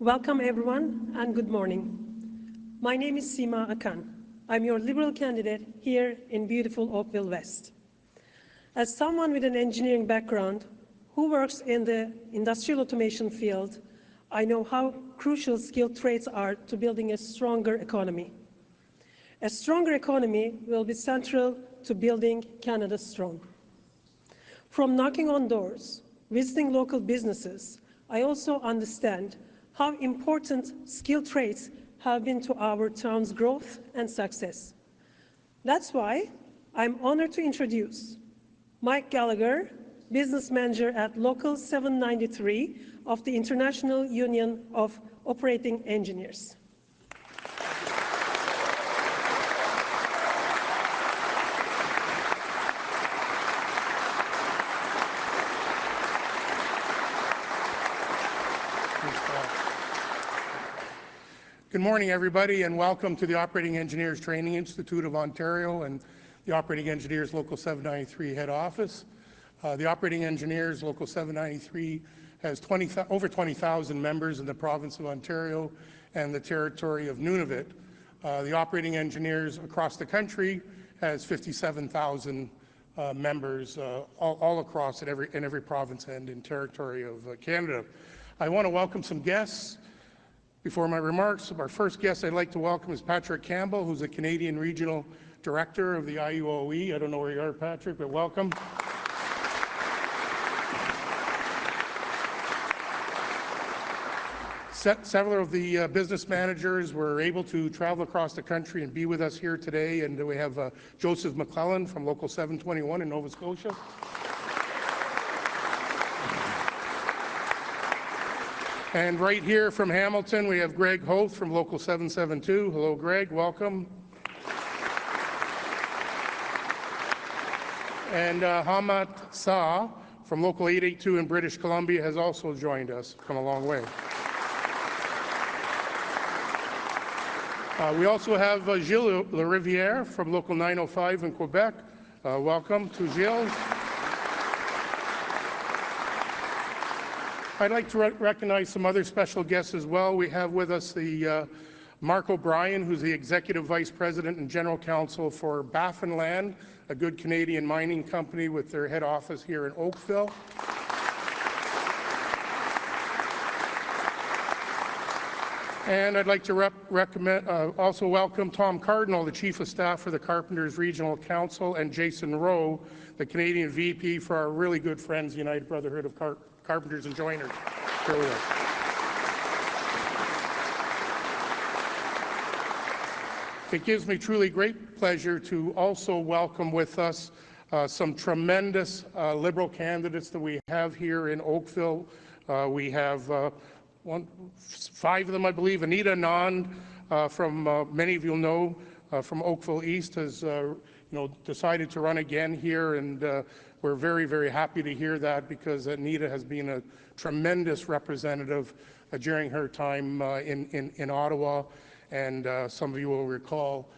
Welcome everyone and good morning. My name is Sima Acan. I'm your Liberal candidate here in beautiful Oakville West. As someone with an engineering background who works in the industrial automation field, I know how crucial skilled trades are to building a stronger economy. A stronger economy will be central to building Canada strong. From knocking on doors, visiting local businesses, I also understand how important skilled trades have been to our town's growth and success. That's why I'm honored to introduce Mike Gallagher, Business Manager at Local 793 of the International Union of Operating Engineers. Good morning, everybody, and welcome to the Operating Engineers Training Institute of Ontario and the Operating Engineers Local 793 head office. The Operating Engineers Local 793 has over 20,000 members in the province of Ontario and the territory of Nunavut. The Operating Engineers across the country has 57,000 members all across in every province and in territory of Canada. I want to welcome some guests. Before my remarks, our first guest I'd like to welcome is Patrick Campbell, who's a Canadian Regional Director of the IUOE. I don't know where you are, Patrick, but welcome. Several of the business managers were able to travel across the country and be with us here today, and we have Joseph McClellan from Local 721 in Nova Scotia. And right here from Hamilton, we have Greg Hoth from Local 772. Hello, Greg. Welcome. And Hamad Sa from Local 882 in British Columbia has also joined us. Come a long way. We also have Gilles Larivière from Local 905 in Quebec. Welcome to Gilles. I'd like to recognize some other special guests as well. We have with us the Mark O'Brien, who's the Executive Vice President and General Counsel for Baffinland, a good Canadian mining company with their head office here in Oakville. And I'd like to also welcome Tom Cardinal, the Chief of Staff for the Carpenters Regional Council, and Jason Rowe, the Canadian VP for our really good friends, the United Brotherhood of Carpenters and Joiners. Here we are. It gives me truly great pleasure to also welcome with us some tremendous Liberal candidates that we have here in Oakville. We have 5 of them, I believe. Anita, Anand, from many of you know, from Oakville East, has decided to run again here, and we're very, very happy to hear that because Anita has been a tremendous representative during her time in Ottawa, and some of you will recall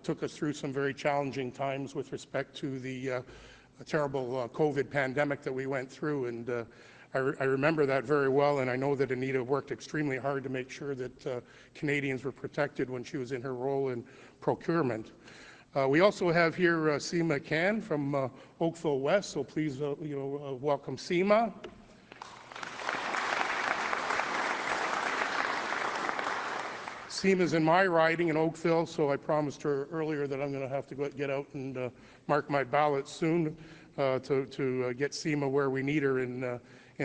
took us through some very challenging times with respect to the terrible COVID pandemic that we went through, and I remember that very well, and I know that Anita worked extremely hard to make sure that Canadians were protected when she was in her role in procurement. We also have here Sima Acan from Oakville West, so please welcome Sima. Sima's in my riding in Oakville, so I promised her earlier that I'm going to have to get out and mark my ballot soon to get Sima where we need her in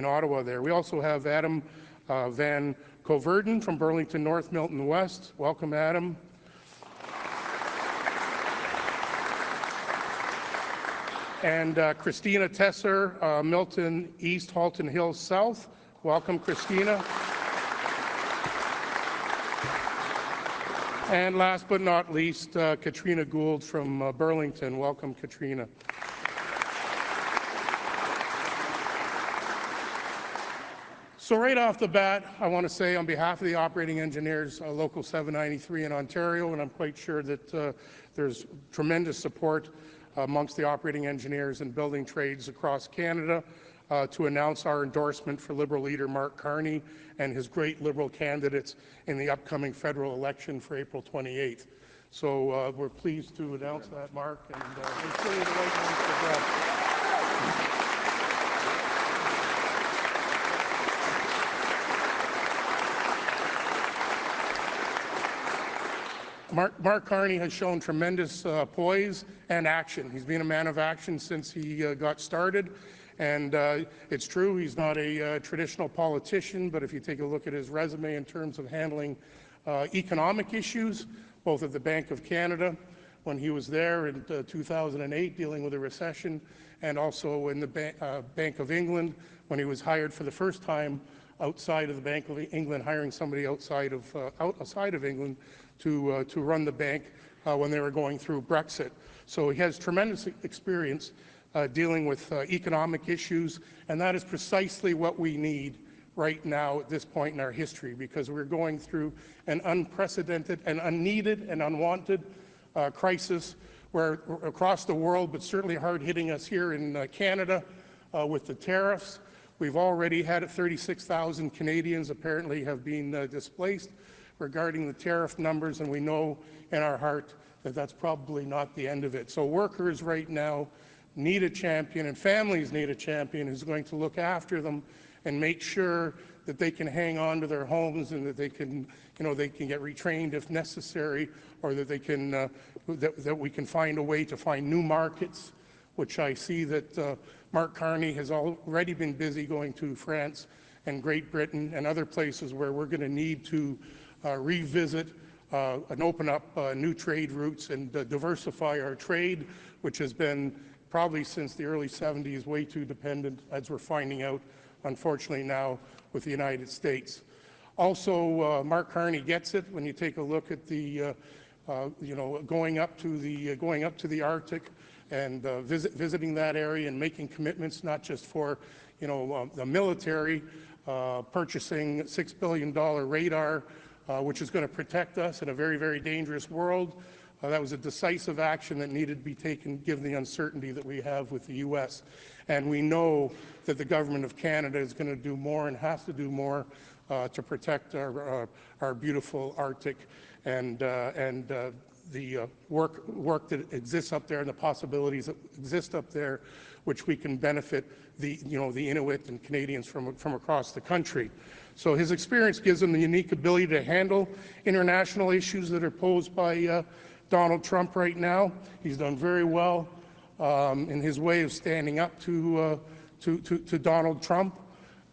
Ottawa there. We also have Adam Van Coverden from Burlington North, Milton West. Welcome, Adam. And Christina Tesser, Milton East, Halton Hills South. Welcome, Christina. And last but not least, Katrina Gould from Burlington. Welcome, Katrina. So right off the bat, I want to say on behalf of the Operating Engineers Local 793 in Ontario, and I'm quite sure that there's tremendous support amongst the operating engineers and building trades across Canada. to announce our endorsement for Liberal leader Mark Carney and his great Liberal candidates in the upcoming federal election for April 28th. So we're pleased to announce that, Mark, and it's really the right one for the job. Mark Carney has shown tremendous poise and action. He's been a man of action since he got started. And it's true, he's not a traditional politician, but if you take a look at his resume in terms of handling economic issues, both at the Bank of Canada when he was there in 2008 dealing with a recession, and also in the Bank of England when he was hired for the first time outside of the Bank of England, hiring somebody outside of England to run the bank when they were going through Brexit. So he has tremendous experience dealing with economic issues, and that is precisely what we need right now at this point in our history, because we're going through an unprecedented and unneeded and unwanted crisis where across the world, but certainly hard hitting us here in Canada with the tariffs. We've already had 36,000 Canadians apparently have been displaced regarding the tariff numbers, and we know in our heart that that's probably not the end of it. So workers right now need a champion, and families need a champion who's going to look after them and make sure that they can hang on to their homes and that they can, they can get retrained if necessary, or that they can, that we can find a way to find new markets, which I see that Mark Carney has already been busy going to France and Great Britain and other places where we're going to need to revisit and open up new trade routes and diversify our trade, which has been probably since the early 70s way too dependent, as we're finding out, unfortunately now, with the United States. Also, Mark Carney gets it when you take a look at the, going up to the Arctic and visiting that area and making commitments not just for, the military, purchasing $6 billion radar, which is going to protect us in a very, very dangerous world. That was a decisive action that needed to be taken given the uncertainty that we have with the U.S. And we know that the government of Canada is going to do more and has to do more to protect our beautiful Arctic and the work that exists up there and the possibilities that exist up there, which we can benefit the Inuit and Canadians from across the country. So his experience gives him the unique ability to handle international issues that are posed by Donald Trump right now. He's done very well in his way of standing up to Donald Trump.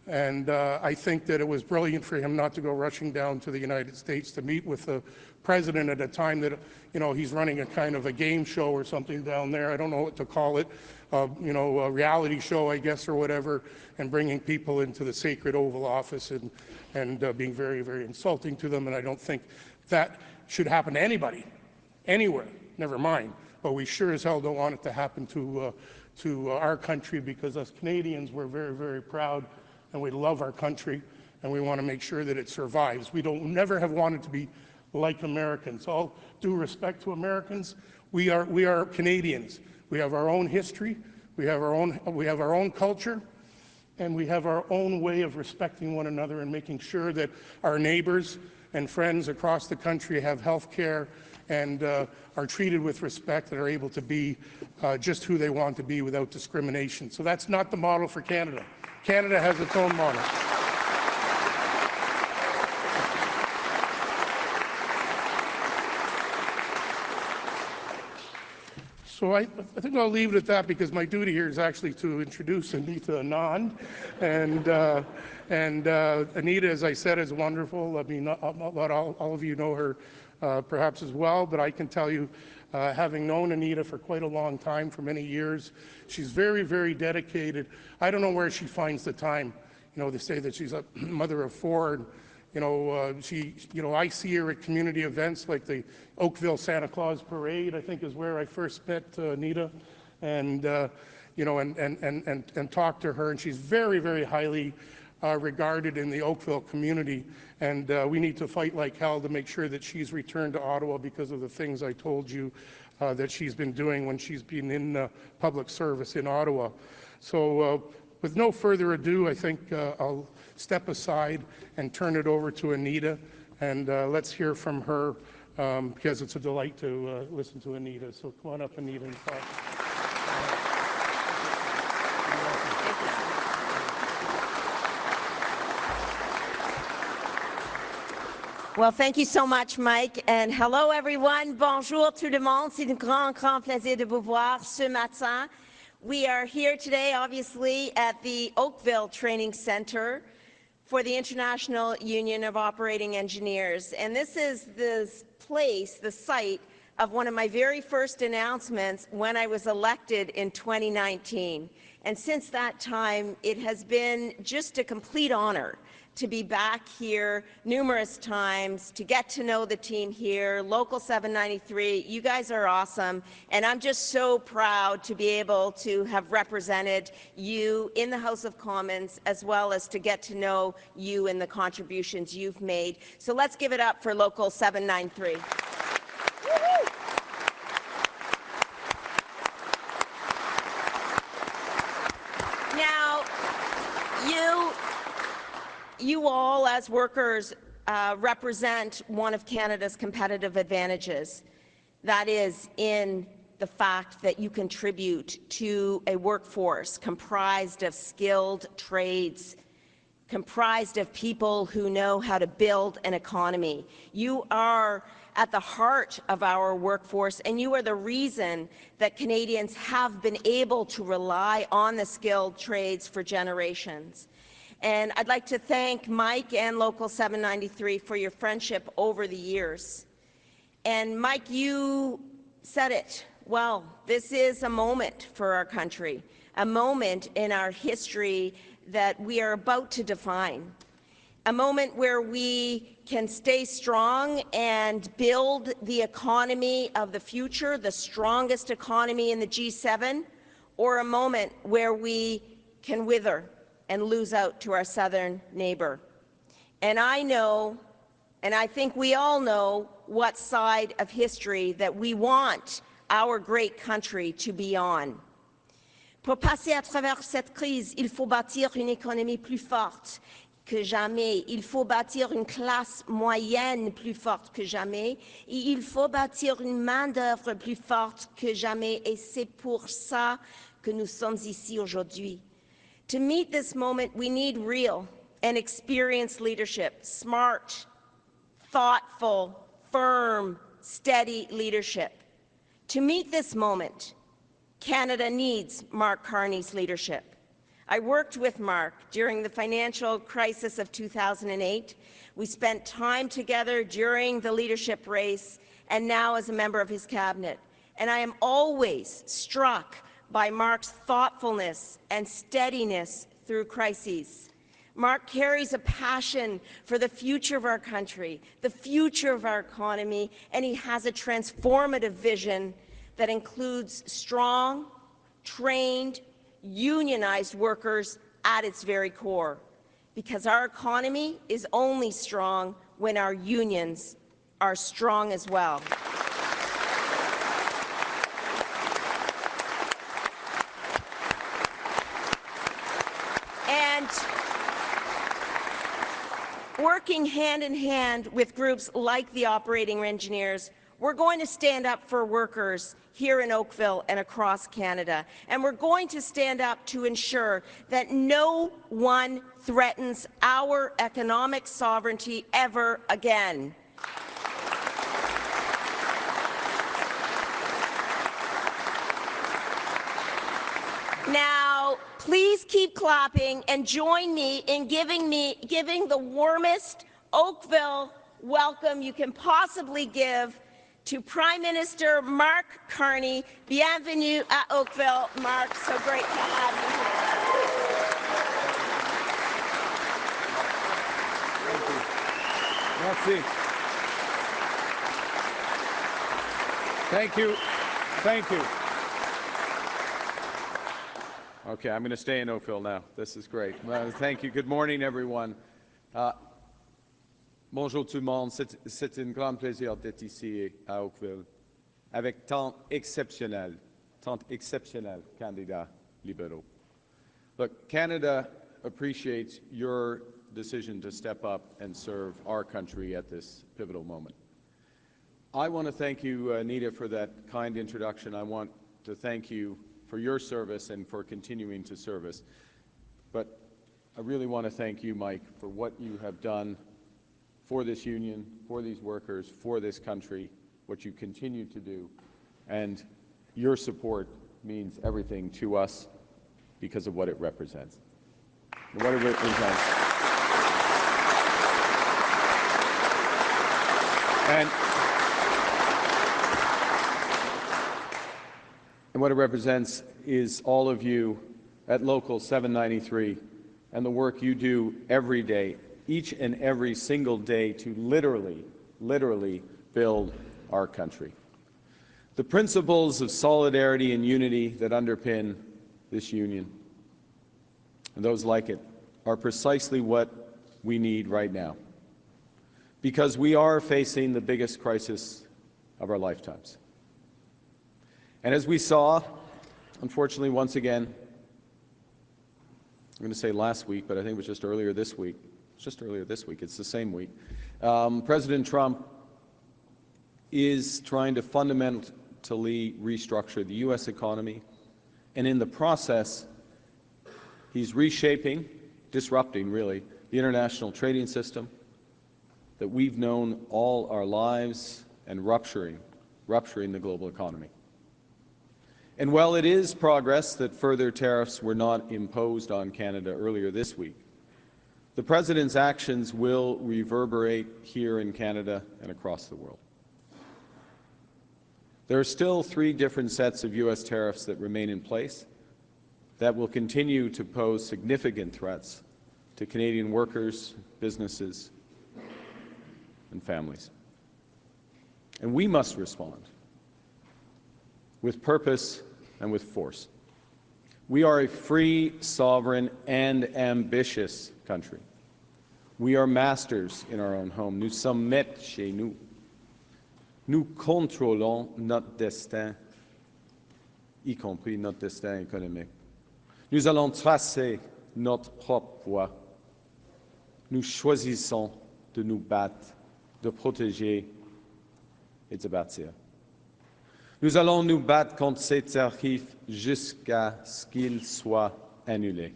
And I think that it was brilliant for him not to go rushing down to the United States to meet with the president at a time that, he's running a kind of a game show or something down there. I don't know what to call it, a reality show, I guess, or whatever, and bringing people into the sacred Oval Office and being very, very insulting to them. And I don't think that should happen to anybody, anywhere, never mind. But we sure as hell don't want it to happen to our country, because us Canadians, we're very, very proud and we love our country and we want to make sure that it survives. We never have wanted to be like Americans. All due respect to Americans, we are Canadians. We have our own history, we have our own culture, and we have our own way of respecting one another and making sure that our neighbors and friends across the country have health care and are treated with respect and are able to be just who they want to be without discrimination. So that's not the model for Canada. Canada has its own model. So I think I'll leave it at that, because my duty here is actually to introduce Anita Anand. And Anita, as I said, is wonderful. I mean, not all of you know her perhaps as well, but I can tell you, having known Anita for quite a long time, for many years, she's very, very dedicated. I don't know where she finds the time, to say that she's a mother of four. And, I see her at community events like the Oakville Santa Claus Parade, I think is where I first met Anita, and talked to her. And she's very, very highly regarded in the Oakville community. And we need to fight like hell to make sure that she's returned to Ottawa because of the things I told you that she's been doing when she's been in public service in Ottawa. So with no further ado, I think I'll step aside and turn it over to Anita, and let's hear from her, because it's a delight to listen to Anita. So come on up, Anita, and talk. Well, thank you so much, Mike, and hello everyone. Bonjour tout le monde. C'est un grand plaisir de vous voir ce matin. We are here today, obviously, at the Oakville Training Center for the International Union of Operating Engineers. And this is the place, the site of one of my very first announcements when I was elected in 2019. And since that time, it has been just a complete honor to be back here numerous times, to get to know the team here, Local 793. You guys are awesome, and I'm just so proud to be able to have represented you in the House of Commons, as well as to get to know you and the contributions you've made. So let's give it up for Local 793. Now, you all, as workers, represent one of Canada's competitive advantages. That is in the fact that you contribute to a workforce comprised of skilled trades, comprised of people who know how to build an economy. You are at the heart of our workforce, and you are the reason that Canadians have been able to rely on the skilled trades for generations. And I'd like to thank Mike and Local 793 for your friendship over the years. And Mike, you said it well. This is a moment for our country, a moment in our history that we are about to define, a moment where we can stay strong and build the economy of the future, the strongest economy in the G7, or a moment where we can wither and lose out to our southern neighbor. And I know, and I think we all know, what side of history that we want our great country to be on. Pour passer à travers cette crise, il faut bâtir une économie plus forte que jamais. Il faut bâtir une classe moyenne plus forte que jamais. Et il faut bâtir une main-d'œuvre plus forte que jamais. Et c'est pour ça que nous sommes ici aujourd'hui. To meet this moment, we need real and experienced leadership, smart, thoughtful, firm, steady leadership. To meet this moment, Canada needs Mark Carney's leadership. I worked with Mark during the financial crisis of 2008. We spent time together during the leadership race and now as a member of his cabinet. And I am always struck by Mark's thoughtfulness and steadiness through crises. Mark carries a passion for the future of our country, the future of our economy, and he has a transformative vision that includes strong, trained, unionized workers at its very core. Because our economy is only strong when our unions are strong as well. And working hand in hand with groups like the operating engineers, we're going to stand up for workers here in Oakville and across Canada. And we're going to stand up to ensure that no one threatens our economic sovereignty ever again. Now, please keep clapping and join me in giving the warmest Oakville welcome you can possibly give to Prime Minister Mark Carney. Bienvenue à Oakville, Mark. So great to have you here. Merci. Thank you. Thank you. Okay, I'm going to stay in Oakville now. This is great. Thank you. Good morning, everyone. Bonjour tout le monde. C'est un grand plaisir d'être ici à Oakville avec tant exceptionnels candidats libéraux. Look, Canada appreciates your decision to step up and serve our country at this pivotal moment. I want to thank you, Anita, for that kind introduction. I want to thank you for your service and for continuing to service. But I really want to thank you, Mike, for what you have done for this union, for these workers, for this country, what you continue to do. And your support means everything to us because of what it represents. What it represents. And what it represents is all of you at Local 793 and the work you do every day, each and every single day, to literally build our country. The principles of solidarity and unity that underpin this union, and those like it, are precisely what we need right now, because we are facing the biggest crisis of our lifetimes. And as we saw, unfortunately, once again, I'm going to say last week, but I think it was just earlier this week. It's just earlier this week. It's the same week. President Trump is trying to fundamentally restructure the U.S. economy, and in the process, he's reshaping, disrupting, really, the international trading system that we've known all our lives and rupturing the global economy. And while it is progress that further tariffs were not imposed on Canada earlier this week, the President's actions will reverberate here in Canada and across the world. There are still 3 different sets of U.S. tariffs that remain in place that will continue to pose significant threats to Canadian workers, businesses, and families. And we must respond with purpose and with force. We are a free, sovereign, and ambitious country. We are masters in our own home. Nous sommes maîtres chez nous. Nous contrôlons notre destin, y compris notre destin économique. Nous allons tracer notre propre voie. Nous choisissons de nous battre, de protéger et de bâtir. Nous allons nous battre contre ces tarifs jusqu'à ce qu'ils soient annulés.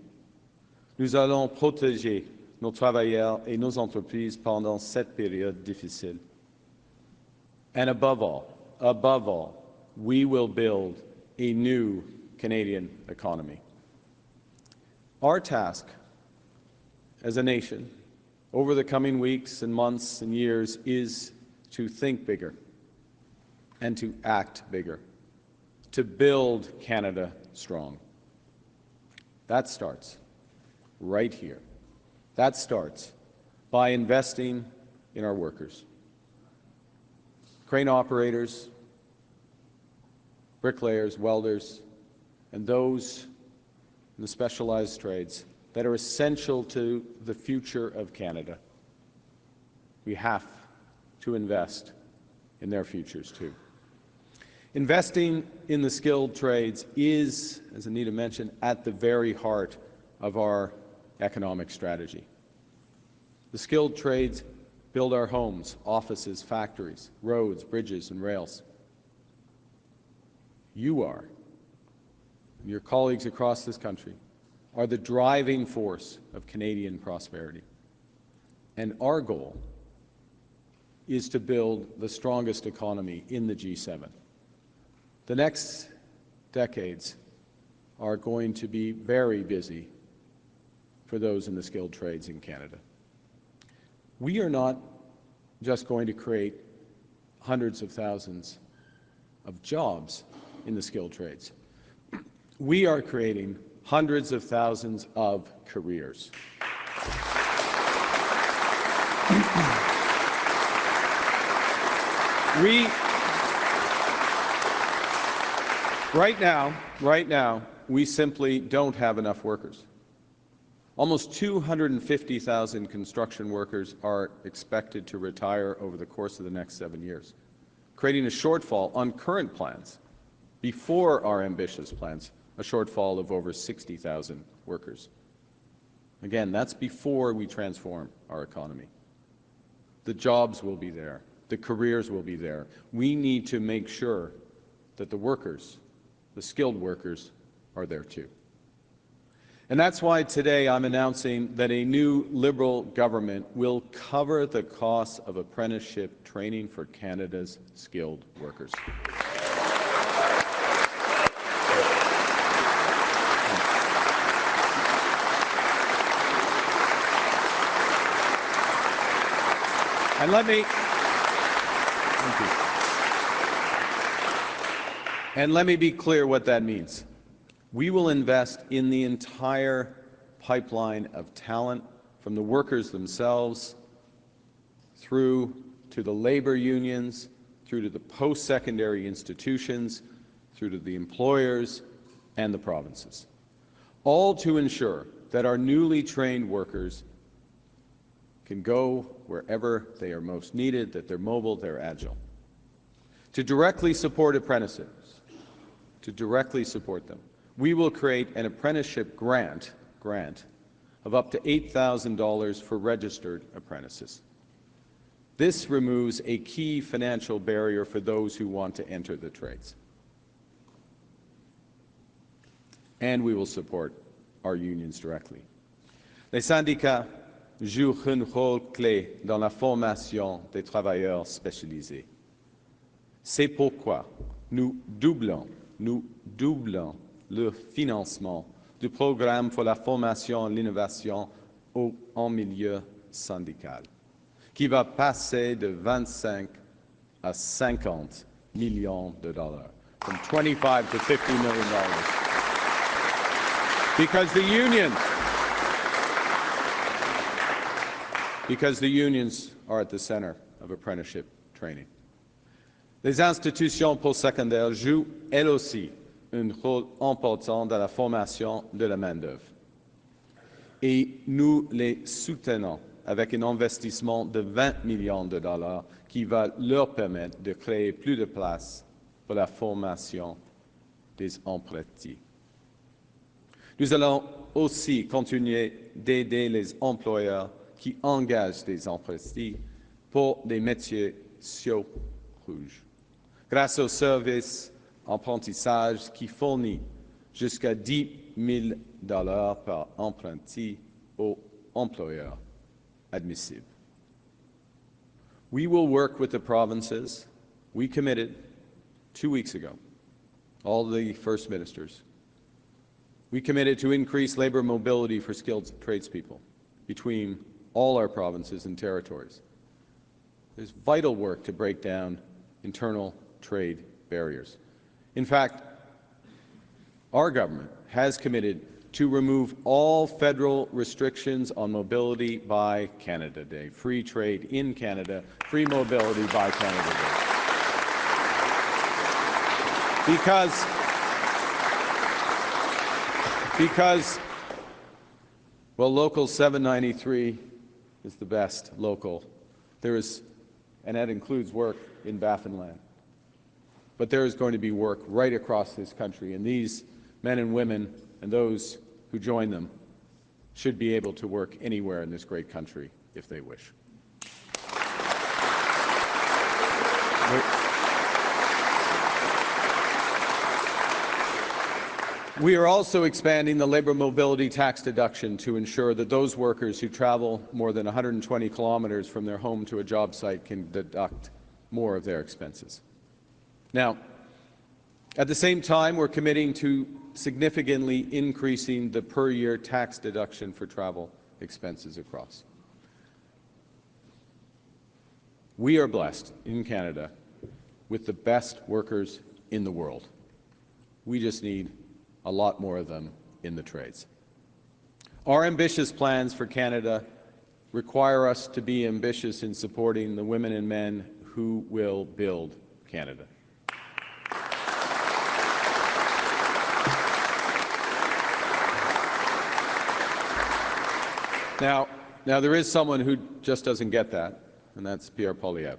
Nous allons protéger nos travailleurs et nos entreprises pendant cette période difficile. And above all, we will build a new Canadian economy. Our task as a nation over the coming weeks and months and years is to think bigger and to act bigger, to build Canada strong. That starts right here. That starts by investing in our workers. Crane operators, bricklayers, welders, and those in the specialized trades that are essential to the future of Canada. We have to invest in their futures too. Investing in the skilled trades is, as Anita mentioned, at the very heart of our economic strategy. The skilled trades build our homes, offices, factories, roads, bridges, and rails. You are, and your colleagues across this country, are the driving force of Canadian prosperity. And our goal is to build the strongest economy in the G7. The next decades are going to be very busy for those in the skilled trades in Canada. We are not just going to create hundreds of thousands of jobs in the skilled trades. We are creating hundreds of thousands of careers. Right now, we simply don't have enough workers. Almost 250,000 construction workers are expected to retire over the course of the next 7 years, creating a shortfall on current plans before our ambitious plans a shortfall of over 60,000 workers. Again, that's before we transform our economy. The jobs will be there. The careers will be there. We need to make sure that the workers, the skilled workers, are there too. And that's why today I'm announcing that a new Liberal government will cover the costs of apprenticeship training for Canada's skilled workers. And let me be clear what that means. We will invest in the entire pipeline of talent, from the workers themselves, through to the labor unions, through to the post-secondary institutions, through to the employers and the provinces, all to ensure that our newly trained workers can go wherever they are most needed, that they're mobile, they're agile. To directly support apprentices, to directly support them, we will create an apprenticeship grant of up to $8,000 for registered apprentices. This removes a key financial barrier for those who want to enter the trades. And we will support our unions directly. Les syndicats jouent un rôle clé dans la formation des travailleurs spécialisés. C'est pourquoi nous doublons le financement du programme pour la formation et l'innovation en milieu syndical, qui va passer de 25 à 50 millions de dollars, from 25 to $50 million. Because the unions are at the center of apprenticeship training. Les institutions postsecondaires jouent, elles aussi, un rôle important dans la formation de la main-d'œuvre. Et nous les soutenons avec un investissement de 20 millions de dollars qui va leur permettre de créer plus de places pour la formation des apprentis. Nous allons aussi continuer d'aider les employeurs qui engagent des apprentis pour des métiers sociaux rouges, grâce au service apprentissage qui fournit jusqu'à $10 000 par apprenti aux employeurs admissibles. We will work with the provinces. We committed 2 weeks ago, all the First Ministers. We committed to increase labor mobility for skilled tradespeople between all our provinces and territories. There's vital work to break down internal trade barriers. In fact, our government has committed to remove all federal restrictions on mobility by Canada Day. Free trade in Canada, free mobility by Canada Day. Because, well, Local 793 is the best local. There is, and that includes work in Baffinland. But there is going to be work right across this country, and these men and women and those who join them should be able to work anywhere in this great country if they wish. We are also expanding the labor mobility tax deduction to ensure that those workers who travel more than 120 kilometers from their home to a job site can deduct more of their expenses. Now, at the same time, we're committing to significantly increasing the per-year tax deduction for travel expenses across. We are blessed in Canada with the best workers in the world. We just need a lot more of them in the trades. Our ambitious plans for Canada require us to be ambitious in supporting the women and men who will build Canada. Now there is someone who just doesn't get that, and that's Pierre Poilievre,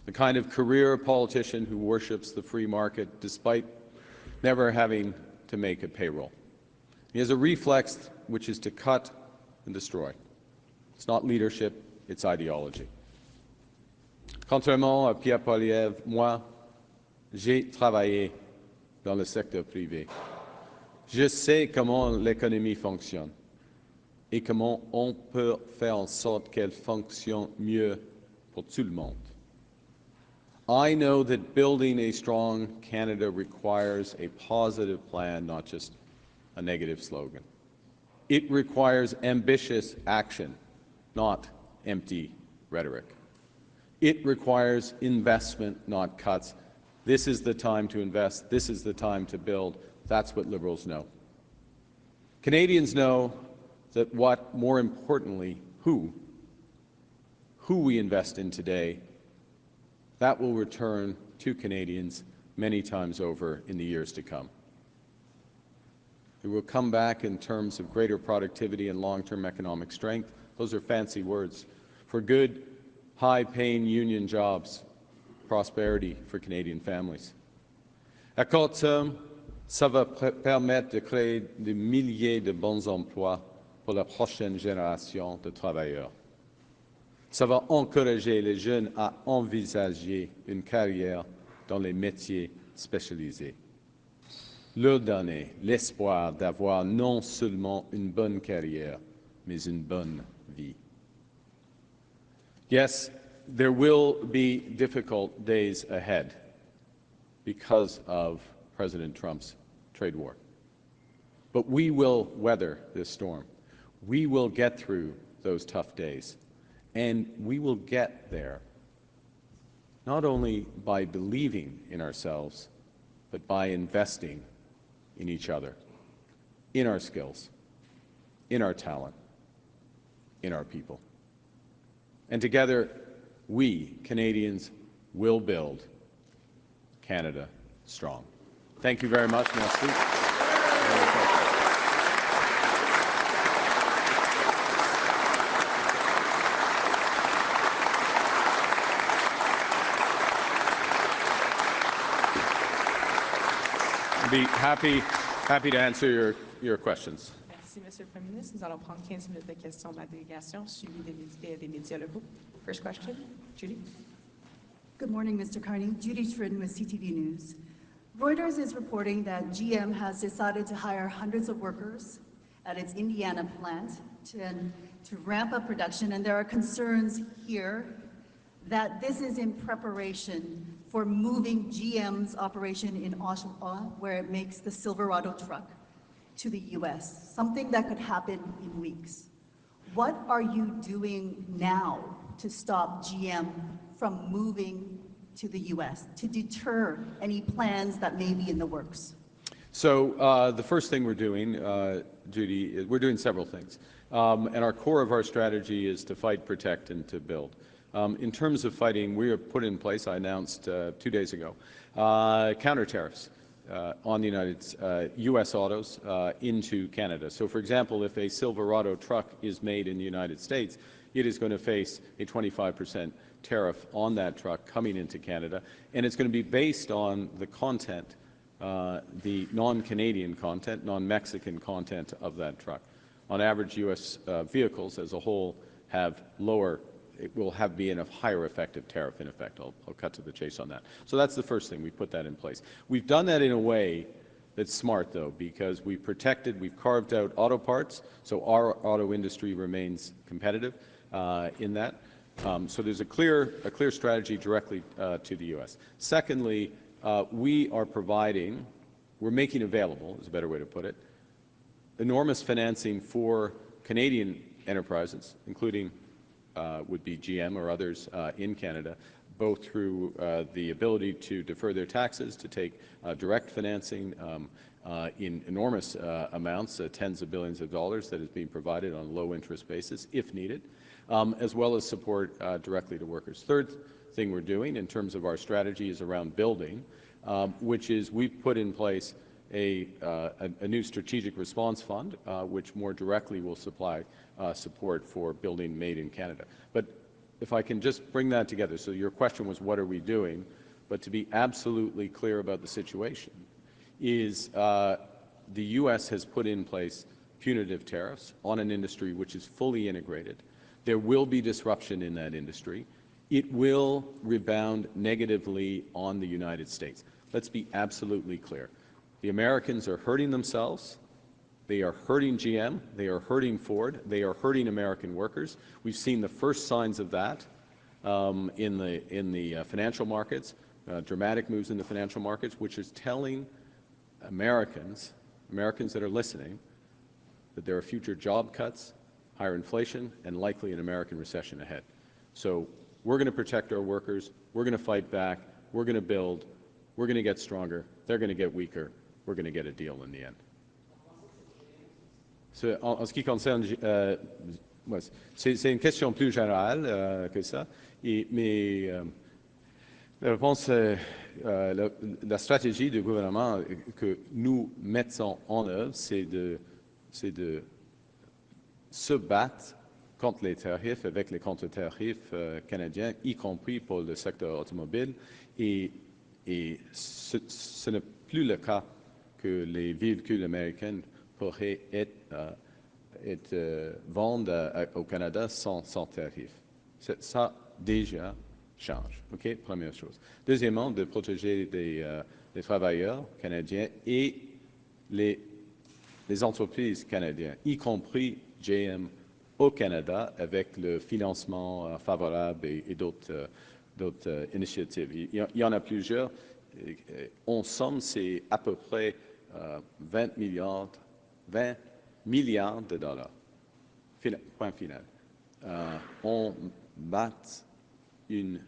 the kind of career politician who worships the free market despite never having to make a payroll. He has a reflex which is to cut and destroy. It's not leadership, it's ideology. Contrairement à Pierre Poilievre, moi, j'ai travaillé dans le secteur privé. Je sais comment l'économie fonctionne et comment on peut faire en sorte qu'elle fonctionne mieux pour tout le monde. I know that building a strong Canada requires a positive plan, not just a negative slogan. It requires ambitious action, not empty rhetoric. It requires investment, not cuts. This is the time to invest. This is the time to build. That's what Liberals know. Canadians know that what, more importantly, who we invest in today, that will return to Canadians many times over in the years to come. It will come back in terms of greater productivity and long-term economic strength. Those are fancy words for good, high-paying union jobs, prosperity for Canadian families. À court terme, ça va permettre de créer des milliers de bons emplois pour la prochaine génération de travailleurs. Ça va encourager les jeunes à envisager une carrière dans les métiers spécialisés. Leur donner l'espoir d'avoir non seulement une bonne carrière, mais une bonne vie. Yes, there will be difficult days ahead because of President Trump's trade war. But we will weather this storm. We will get through those tough days. And we will get there not only by believing in ourselves, but by investing in each other, in our skills, in our talent, in our people. And together, we, Canadians, will build Canada strong. Thank you very much. Merci. Be happy to answer your questions. Merci, Monsieur le Premier ministre. Nous allons prendre 15 minutes de questions de la délégation, suivi des médias locaux. First question, Judy. Good morning, Mr. Carney. Judy Shridden with CTV News. Reuters is reporting that GM has decided to hire hundreds of workers at its Indiana plant to ramp up production, and there are concerns here that this is in preparation for moving GM's operation in Oshawa, where it makes the Silverado truck, to the U.S., something that could happen in weeks. What are you doing now to stop GM from moving to the U.S., to deter any plans that may be in the works? So the first thing we're doing, Judy, we're doing several things. And our core of our strategy is to fight, protect, and to build. In terms of fighting, we have put in place, I announced 2 days ago, counter tariffs on the U.S. autos into Canada. So, for example, if a Silverado truck is made in the United States, it is going to face a 25% tariff on that truck coming into Canada, and it's going to be based on the content, the non-Canadian content, non-Mexican content of that truck. On average, U.S. vehicles as a whole have lower, it will be in a higher effective tariff in effect. I'll cut to the chase on that. So that's the first thing, we put that in place. We've done that in a way that's smart, though, because we've carved out auto parts, so our auto industry remains competitive in that. So there's a clear strategy directly to the U.S. Secondly, we're making available, is a better way to put it, enormous financing for Canadian enterprises, including would be GM or others in Canada, both through the ability to defer their taxes, to take direct financing in enormous amounts, tens of billions of dollars that is being provided on a low-interest basis, if needed, as well as support directly to workers. Third thing we're doing in terms of our strategy is around building, which is we've put in place a new strategic response fund, which more directly will supply support for building made in Canada. But if I can just bring that together, so your question was what are we doing, but to be absolutely clear about the situation is the U.S. has put in place punitive tariffs on an industry which is fully integrated. There will be disruption in that industry. It will rebound negatively on the United States. Let's be absolutely clear. The Americans are hurting themselves. They are hurting GM. They are hurting Ford. They are hurting American workers. We've seen the first signs of that in the financial markets, dramatic moves in the financial markets, which is telling Americans that are listening, that there are future job cuts, higher inflation, and likely an American recession ahead. So we're going to protect our workers. We're going to fight back. We're going to build. We're going to get stronger. They're going to get weaker. We're going to get a deal in the end. En ce qui concerne, c'est une question plus générale que ça, mais la réponse, la stratégie du gouvernement que nous mettons en œuvre, c'est de se battre contre les tarifs avec les contre-tarifs canadiens, y compris pour le secteur automobile, et ce n'est plus le cas que les véhicules américains pourraient être vendus au Canada sans tarif. Ça déjà change, ok? Première chose. Deuxièmement, de protéger les travailleurs canadiens et les entreprises canadiennes, y compris GM au Canada, avec le financement favorable et d'autres initiatives. Il y en a plusieurs. En somme, c'est à peu près 20 milliards de dollars. Point final. On bat une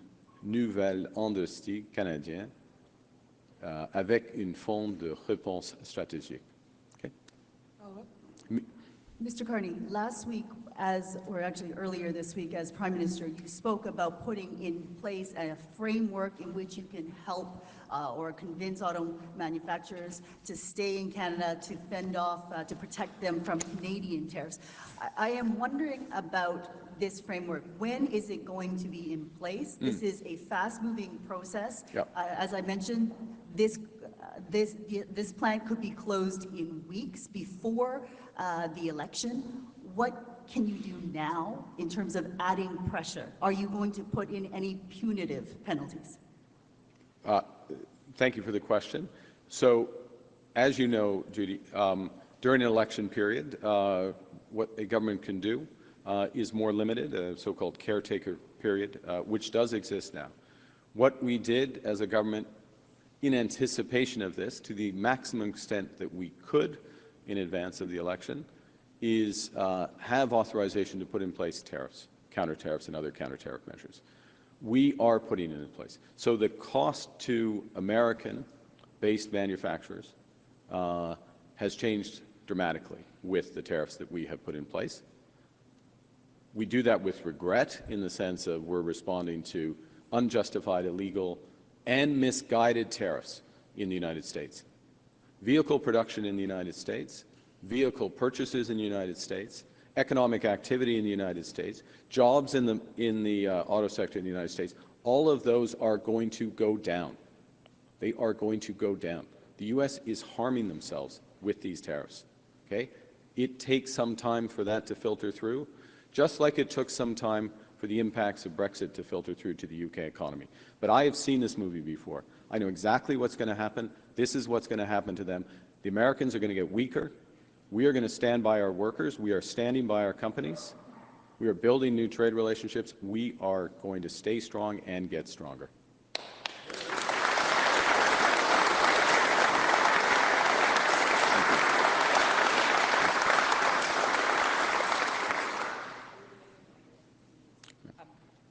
nouvelle industrie canadienne avec une forme de réponse stratégique. Okay? Mr. Carney, last week, or actually earlier this week, as Prime Minister, you spoke about putting in place a framework in which you can help or convince auto manufacturers to stay in Canada, to fend off, to protect them from Canadian tariffs. I am wondering about this framework. When is it going to be in place? This is a fast-moving process. Yep. As I mentioned, this plant could be closed in weeks before the election. What can you do now in terms of adding pressure? Are you going to put in any punitive penalties? Thank you for the question. So, as you know, Judy, during an election period, what a government can do is more limited, a so-called caretaker period, which does exist now. What we did as a government in anticipation of this, to the maximum extent that we could in advance of the election, is have authorization to put in place tariffs, counter-tariffs and other counter-tariff measures. We are putting it in place. So the cost to American-based manufacturers has changed dramatically with the tariffs that we have put in place. We do that with regret in the sense of we're responding to unjustified, illegal, and misguided tariffs in the United States. Vehicle production in the United States, vehicle purchases in the United States, economic activity in the United States, jobs in the auto sector in the United States, all of those are going to go down. They are going to go down. The U.S. is harming themselves with these tariffs. Okay? It takes some time for that to filter through, just like it took some time for the impacts of Brexit to filter through to the UK economy. But I have seen this movie before. I know exactly what's going to happen. This is what's going to happen to them. The Americans are going to get weaker. We are going to stand by our workers. We are standing by our companies. We are building new trade relationships. We are going to stay strong and get stronger.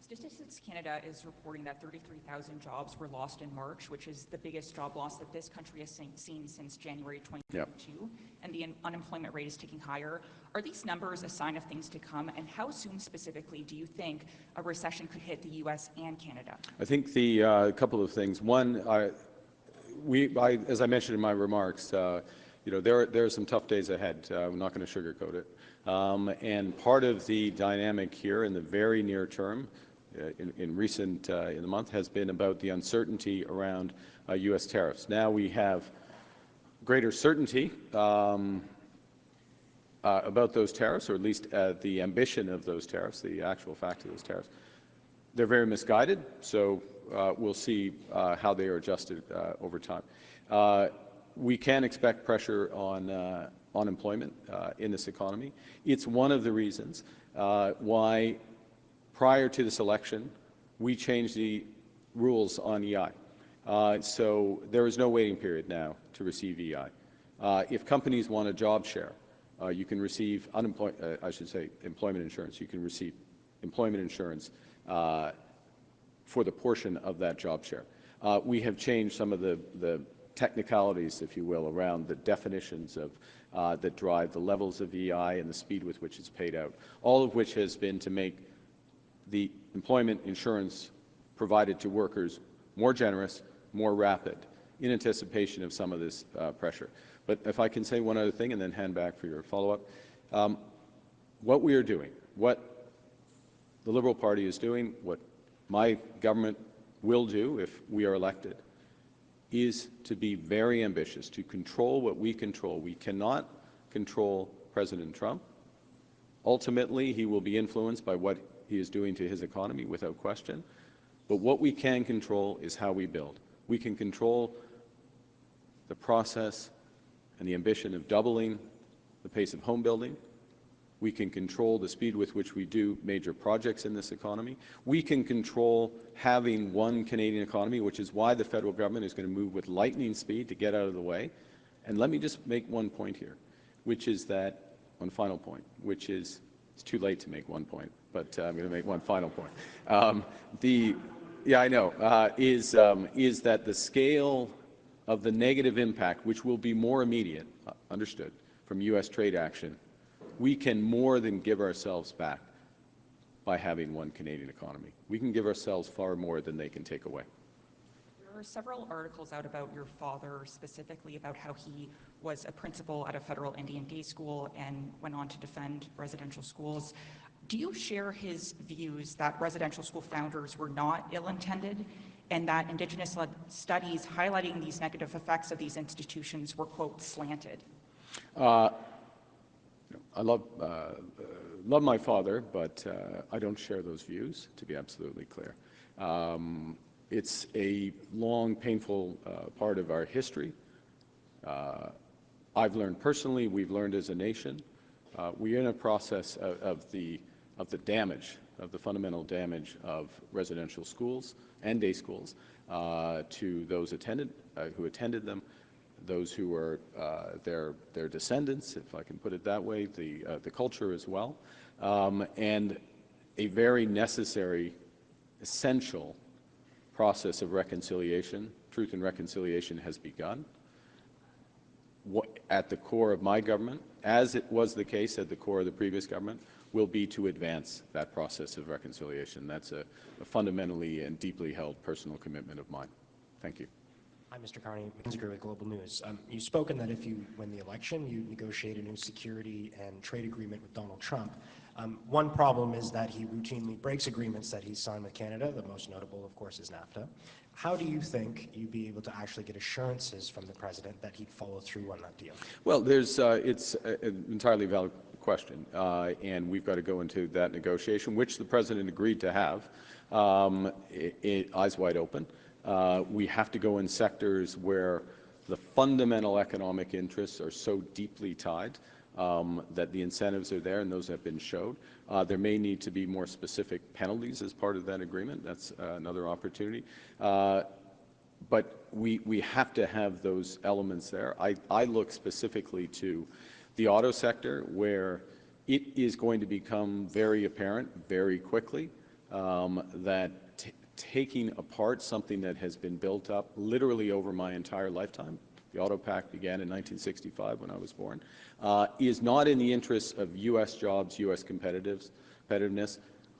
Statistics Canada is reporting that 33,000 jobs were lost in March, which is the biggest job loss that this country has seen since January 2022, Yep. and the unemployment rate is ticking higher. Are these numbers a sign of things to come, and how soon specifically do you think a recession could hit the U.S. and Canada? I think the couple of things. One, as I mentioned in my remarks, there are some tough days ahead. I'm not going to sugarcoat it. And part of the dynamic here in the very near term, in the month, has been about the uncertainty around U.S. tariffs. Now we have greater certainty about those tariffs, or at least the ambition of those tariffs, the actual fact of those tariffs. They're very misguided, so we'll see how they are adjusted over time. We can expect pressure on unemployment in this economy. It's one of the reasons why, prior to this election, we changed the rules on EI. So there is no waiting period now to receive EI. If companies want a job share, you can receive employment insurance. You can receive employment insurance for the portion of that job share. We have changed some of the technicalities, if you will, around the definitions of that drive the levels of EI and the speed with which it's paid out, all of which has been to make the employment insurance provided to workers more generous, more rapid, in anticipation of some of this pressure. But if I can say one other thing and then hand back for your follow-up, what we are doing, what the Liberal Party is doing, what my government will do if we are elected, is to be very ambitious, to control what we control. We cannot control President Trump. Ultimately, he will be influenced by what he is doing to his economy, without question. But what we can control is how we build. We can control the process and the ambition of doubling the pace of home building. We can control the speed with which we do major projects in this economy. We can control having one Canadian economy, which is why the federal government is going to move with lightning speed to get out of the way. And let me just make one point here, which is that, one final point, which is, it's too late to make one point, but I'm going to make one final point. Is that the scale of the negative impact, which will be more immediate, understood, from U.S. trade action, we can more than give ourselves back by having one Canadian economy. We can give ourselves far more than they can take away. There are several articles out about your father, specifically about how he was a principal at a federal Indian day school and went on to defend residential schools. Do you share his views that residential school founders were not ill-intended and that Indigenous studies highlighting these negative effects of these institutions were, quote, slanted? I love my father, but I don't share those views, to be absolutely clear. It's a long, painful part of our history. I've learned personally, we've learned as a nation. We're in a process of the damage, of the fundamental damage of residential schools and day schools to those who attended them, those who are their descendants, if I can put it that way, the culture as well, and a very necessary, essential process of reconciliation. Truth and reconciliation has begun. At the core of my government, as it was the case at the core of the previous government, will be to advance that process of reconciliation. That's a fundamentally and deeply held personal commitment of mine. Thank you. Hi, Mr. Carney. Mackenzie with Global News. You've spoken that if you win the election, you negotiate a new security and trade agreement with Donald Trump. One problem is that he routinely breaks agreements that he's signed with Canada. The most notable, of course, is NAFTA. How do you think you'd be able to actually get assurances from the president that he'd follow through on that deal? Well, it's an entirely valid question, and we've got to go into that negotiation, which the president agreed to have, eyes wide open. We have to go in sectors where the fundamental economic interests are so deeply tied that the incentives are there, and those have been showed. There may need to be more specific penalties as part of that agreement. That's another opportunity. But we have to have those elements there. I look specifically to the auto sector, where it is going to become very apparent very quickly that taking apart something that has been built up literally over my entire lifetime, the auto pact began in 1965 when I was born, is not in the interests of U.S. jobs, U.S. competitiveness.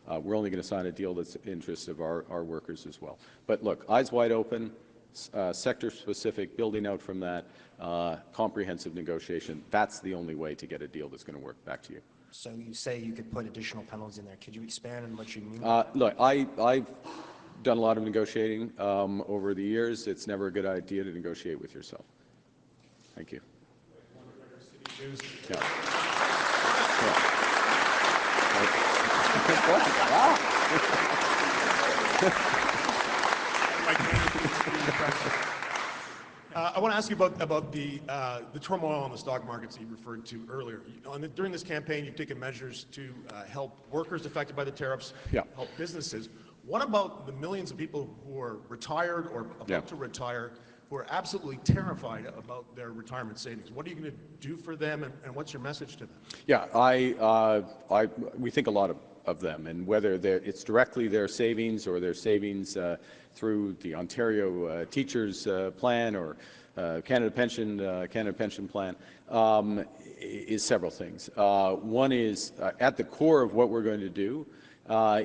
We're only going to sign a deal that's in the interests of our workers as well. But look, eyes wide open, sector-specific, building out from that, comprehensive negotiation. That's the only way to get a deal that's going to work. Back to you. So you say you could put additional penalties in there. Could you expand on what you mean? Look, I've done a lot of negotiating over the years. It's never a good idea to negotiate with yourself. Thank you. Yeah. Wow. I want to ask you about the turmoil on the stock markets that you referred to earlier. During this campaign, you've taken measures to help workers affected by the tariffs, help businesses. What about the millions of people who are retired or about to retire, who are absolutely terrified about their retirement savings? What are you going to do for them, and what's your message to them? Yeah, we think a lot of them, and whether it's directly their savings or their savings through the Ontario Teachers Plan or Canada Pension Plan is several things. One is at the core of what we're going to do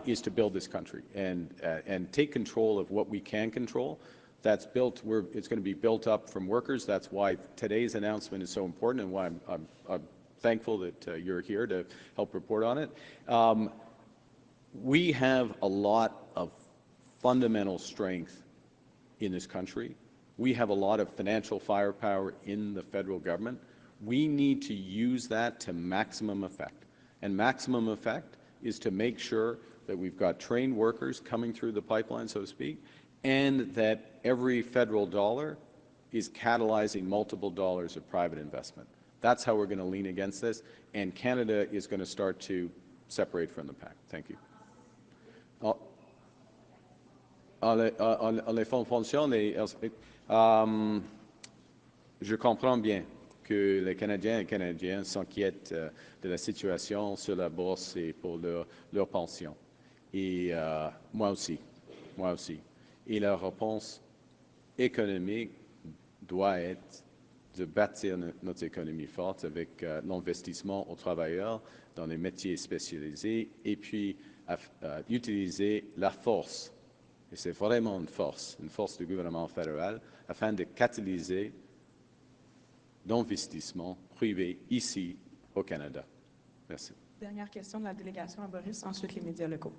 is to build this country and take control of what we can control. That's built. It's going to be built up from workers. That's why today's announcement is so important, and why I'm thankful that you're here to help report on it. We have a lot of fundamental strength in this country. We have a lot of financial firepower in the federal government. We need to use that to maximum effect. And maximum effect is to make sure that we've got trained workers coming through the pipeline, so to speak, and that every federal dollar is catalyzing multiple dollars of private investment. That's how we're going to lean against this, and Canada is going to start to separate from the pack. Thank you. Les fonds de pension, je comprends bien que les Canadiens et Canadiennes s'inquiètent de la situation sur la bourse et pour leur pension. Et moi aussi. Et la réponse économique doit être de bâtir notre économie forte avec l'investissement aux travailleurs dans les métiers spécialisés et puis utiliser la force, et c'est vraiment une force du gouvernement fédéral, afin de catalyser l'investissement privé ici au Canada. Merci. Dernière question de la délégation à Boris, ensuite les médias locaux.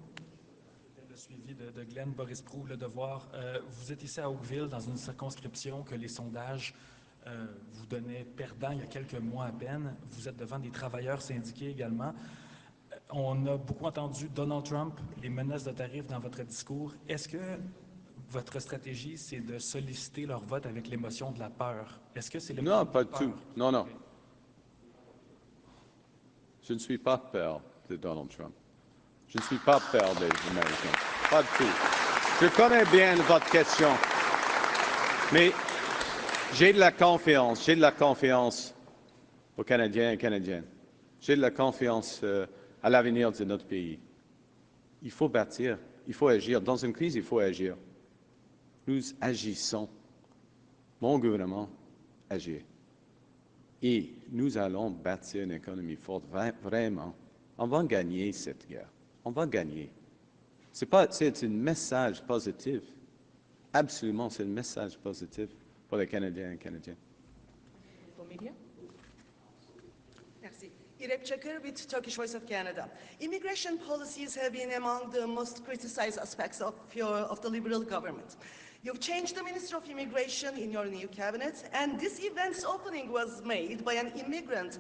Le suivi de Glenn, Boris Proulx, Le Devoir. Vous êtes ici à Oakville, dans une circonscription que les sondages vous donnaient perdant il y a quelques mois à peine. Vous êtes devant des travailleurs syndiqués également. On a beaucoup entendu Donald Trump, les menaces de tarifs dans votre discours. Est-ce que votre stratégie, c'est de solliciter leur vote avec l'émotion de la peur? Est-ce que c'est l'émotion Non, pas du tout. Non. Okay. Je ne suis pas peur de Donald Trump. Je ne suis pas peur des Américains. Pas du tout. Je connais bien votre question. Mais j'ai de la confiance aux Canadiens et Canadiennes. J'ai de la confiance à l'avenir de notre pays. Il faut bâtir, il faut agir. Dans une crise, il faut agir. Nous agissons. Mon gouvernement agit. Et nous allons bâtir une économie forte, vraiment. On va gagner cette guerre. On va gagner. C'est un message positif. Absolument, c'est un message positif pour les Canadiens et Canadiennes. Vos médias? Merci. Irep Çakır with Turkish Voice of Canada. Immigration policies have been among the most criticized aspects of the Liberal government. You've changed the Minister of Immigration in your new cabinet, and this event's opening was made by an immigrant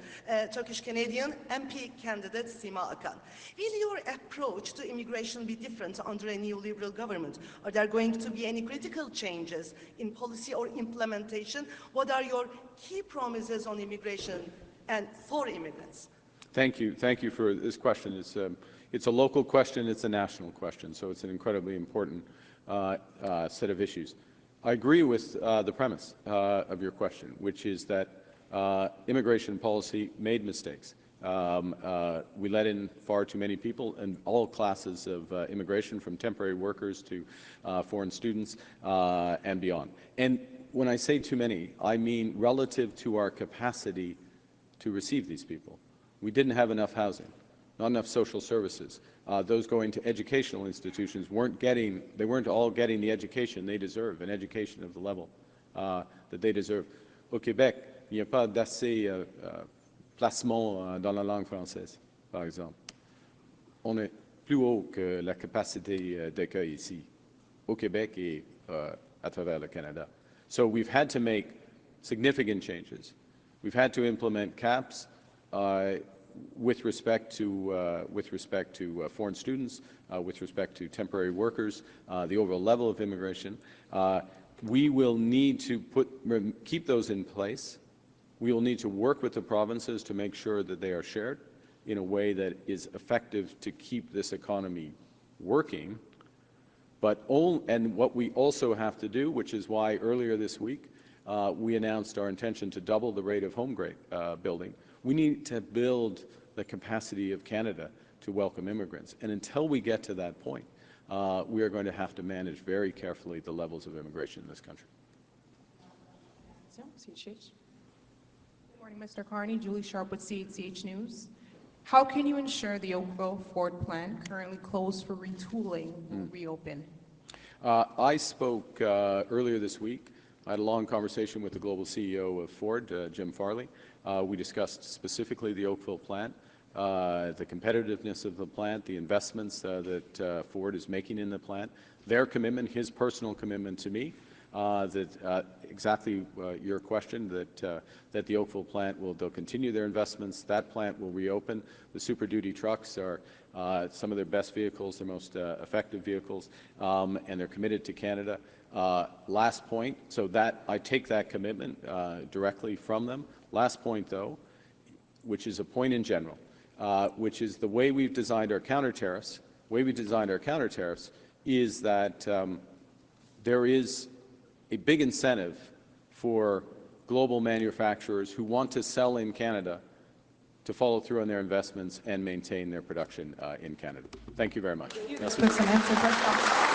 Turkish-Canadian MP candidate, Sima Acan. Will your approach to immigration be different under a new Liberal government? Are there going to be any critical changes in policy or implementation? What are your key promises on immigration and for immigrants? Thank you. Thank you for this question. It's a local question. It's a national question. So it's an incredibly important set of issues. I agree with the premise of your question, which is that immigration policy made mistakes. We let in far too many people in all classes of immigration, from temporary workers to foreign students and beyond. And when I say too many, I mean relative to our capacity to receive these people. We didn't have enough housing, not enough social services. Those going to educational institutions weren't all getting the education they deserve, an education of the level that they deserve. Au Québec, il n'y a pas d'assez placement dans la langue française, par exemple. On est plus haut que la capacité d'accueil ici, au Québec et à travers le Canada. So we've had to make significant changes. We've had to implement caps with respect to foreign students, with respect to temporary workers, the overall level of immigration. We will need to keep those in place. We will need to work with the provinces to make sure that they are shared in a way that is effective to keep this economy working. And what we also have to do, which is why earlier this week we announced our intention to double the rate of home building, we need to build the capacity of Canada to welcome immigrants. And until we get to that point, we are going to have to manage very carefully the levels of immigration in this country. Good morning, Mr. Carney. Julie Sharp with CHCH News. How can you ensure the Oakville Ford plant, currently closed for retooling, will reopen? I spoke earlier this week. I had a long conversation with the global CEO of Ford, Jim Farley. We discussed specifically the Oakville plant, the competitiveness of the plant, the investments that Ford is making in the plant, their commitment, his personal commitment to me, exactly your question, that the Oakville plant they'll continue their investments, that plant will reopen. The Super Duty trucks are some of their best vehicles, their most effective vehicles, and they're committed to Canada. Last point, so that I take that commitment directly from them. Last point, though, which is a point in general, which is the way we've designed our counter tariffs. The way we designed our counter tariffs is that there is a big incentive for global manufacturers who want to sell in Canada to follow through on their investments and maintain their production in Canada. Thank you very much. Thank you.